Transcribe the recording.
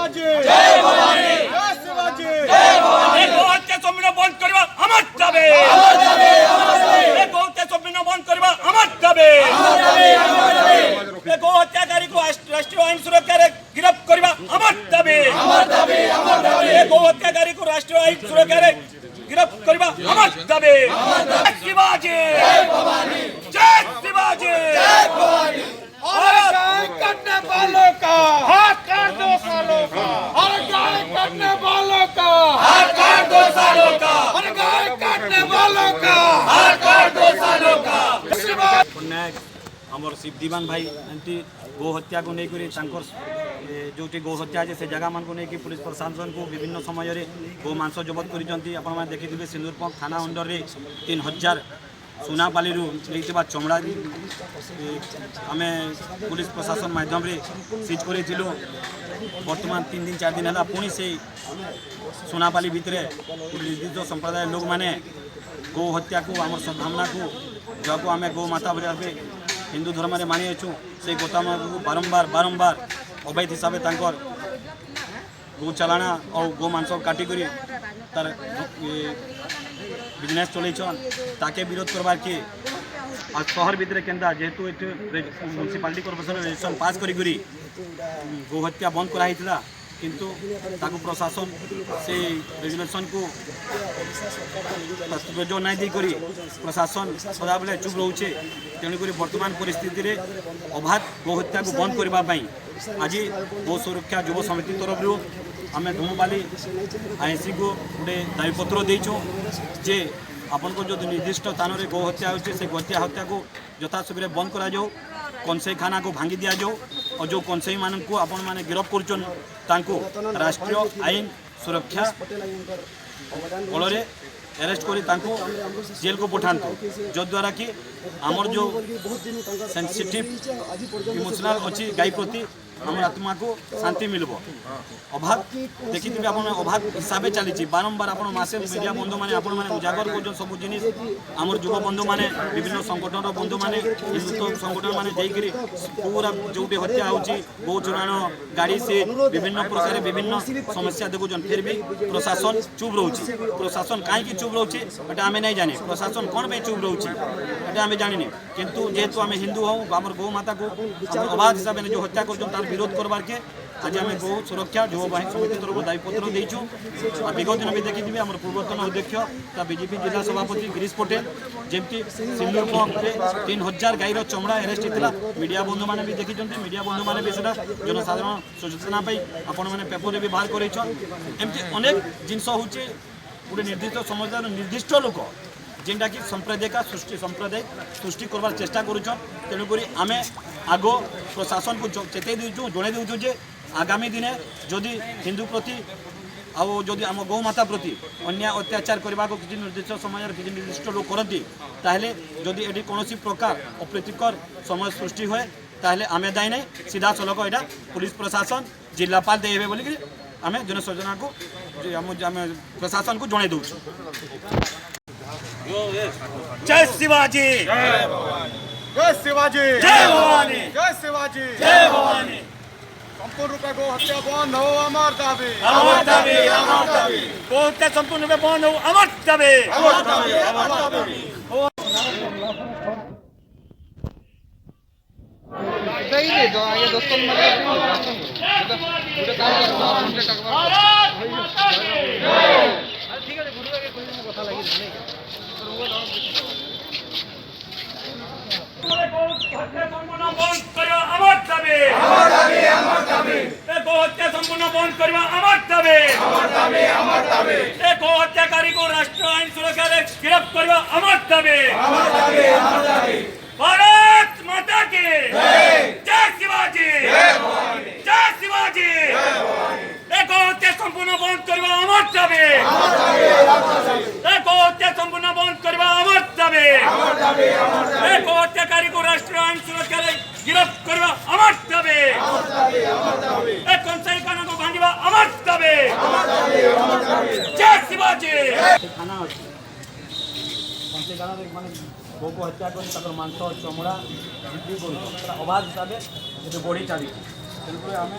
शिवाजी जय भवानी जय शिवाजी जय भवानी गोहत्या सम्मान बंद करबा हमर दाबी हमर दाबी हमर दाबी गोहत्या सम्मान बंद करबा हमर दाबी हमर दाबी हमर दाबी गोहत्याकारी को राष्ट्रीय आईन सुरक्षा रे गिरफ्त करबा हमर दाबी हमर दाबी हमर दाबी गोहत्याकारी को राष्ट्रीय आईन सुरक्षा रे गिरफ्त करबा हमर दाबी शिवाजी जय भवानी जय शिवाजी जय भवानी और गाय काटने वालों का हाथ काट दो सालों का और गाय काटने वालों का हाथ काट दो सालों का और गाय काटने वालों का हाथ काट दो सालों का हमर शिवदीवान भाई एंटी गो हत्या को नहीं करी जो गो हत्या है से जगह मान को नहीं कि पुलिस प्रशासन को विभिन्न समय रे गो मांस जबत करी आपण देखिए सिंदूरपंख थाना अंडर रे 3000 सुनापाली लेकिन चमड़ा आम पुलिस प्रशासन माध्यम रे सीज कर बर्तमान 3 दिन 4 दिन है पुणी से सुनापाली भितर निर्दिष्ट संप्रदाय लोग मैंने गो हत्या को आम सद्भावना को जहाँ आम गो माता भावे हिंदू धर्म में मानी अच्छु से गोताम को बारंबार बारंबार अवैध हिसाब से गो चलाना और गो मांस काटिक तार बिजनेस चलैछन ताके विरोध करवार के और शहर भितर केन्दा जेहेतु म्युनिसिपालिटी कॉर्पोरेशन रजिस्ट्रेशन पास करी गो हत्या बंद कराइला किंतु ताकू प्रशासन से रेजुलेशन को जो नहीं देकर प्रशासन सदाबले चुप रोचे तेणुक वर्तमान परिस्थिति रे अबाध गो हत्या को बंद करने आज गो सुरक्षा युव समिति तरफ आम धूमपाली आईसी को गोटे दाबीपत्र देचु जे आपन को जो निर्दिष्ट स्थान में गो हत्या होती से हत्या हत्या को यथाशीघ्र बंद करा जाओ कंसई खाना को भांगी दि जाओ और जो कंसई मान को आपण मैंने गिरफ्त कर राष्ट्रीय आईन सुरक्षा बल अरेस्ट कर जेल को पठातु जद्वारा कि आमर जो सेंसिटिव इमोशनल अच्छी गाय प्रति आम आत्मा को शांति मिल अभाव देखी अभाव हिसाब चली बारंबार आप मसे मीडिया बंधु मैंने उजागर कर सब जिन आमर युव बंधु मैंने विभिन्न संगठन बंधु मैंने हिंदुत्व संगठन मैंने जाकि पूरा जो हत्या हो गो चुराण गाड़ी से विभिन्न प्रकार विभिन्न समस्या देखुन फिर भी प्रशासन चुप रोचे प्रशासन कहीं चुप रोचे आम नहीं जाने प्रशासन कौन पे चुप रोचे आम जानी किंतु जेहेतु आम हिंदू हूँ आम गौ माता को अबाध हिसाब से जो हत्या कर विरोध करवार के आज आम गौ सुरक्षा युव बाहिनी समिति तरफ दायीपत्र देचु विगत दिन भी देखिए आम पूर्वतन अध्यक्ष बीजेपी जिला सभापति गिरीश पटेल जमती सिंदूरपंखे 3000 गाईर चमड़ा अरेस्ट होता मीडिया बंधु मैंने भी देखी मीडिया बंधु मैंने भी जनसाधारण सूचना आपण मैंने पेपर भी बाहर करमती अनेक जिनस हूँ गोटे निर्दिष्ट समाज निर्दिष्ट लोक जेनटा कि सांप्रदायिक सृष्टि करवार चेष्टा करुछन तेणुक आम आगो प्रशासन को चेतई दूँ जड़े दूँ जे आगामी दिने जदि हिंदू प्रति आउ जदि आम गौ माता प्रति अन्याय अत्याचार करने को किसी निर्दिष्ट समय किसी निर्दिष्ट लोग करती ताहले जदि ये कौन प्रकार अप्रीतिकर समय सृष्टि हुए ताहले आमे दायी नहीं सीधा सलख यहाँ पुलिस प्रशासन जिलापाल देवे बोलिक आम जनसचेतना को प्रशासन को जड़े दूँ। जय शिवाजी जय शिवाजी जय भवानी जय शिवाजी जय भवानी संपूर्ण रूपे गो हत्या बंद हो अमर दाबी अमर दाबी अमर दाबी गो हत्या संपूर्ण रूपे बंद हो अमर दाबी अमर दाबी अमर दाबी दे दो ये दोस्तों ठीक है गुरु के कोई कथा लगी नहीं गो हत्याकारी को राष्ट्रीय आईन सुरक्षा गिरफ्त करवा अमर दाबी भारत माता की जय शिवाजी जय शिवाजी गो हत्या संपूर्ण बंद करवा अमर दाबी गो हत्या संपूर्ण बंद करवा अमर दाबी गो हत्याकारी को राष्ट्रीय आईन सुरक्षा गिरफ्त करवा अमर दाबी कंसाई खाना को भांगिवा अमर दाबी जय शिवाजी खाना कंसाई खाना गो को हत्या कर मांस चमड़ा बिक्री कर अबाध हिसाब से बढ़ी चली तेणुक आम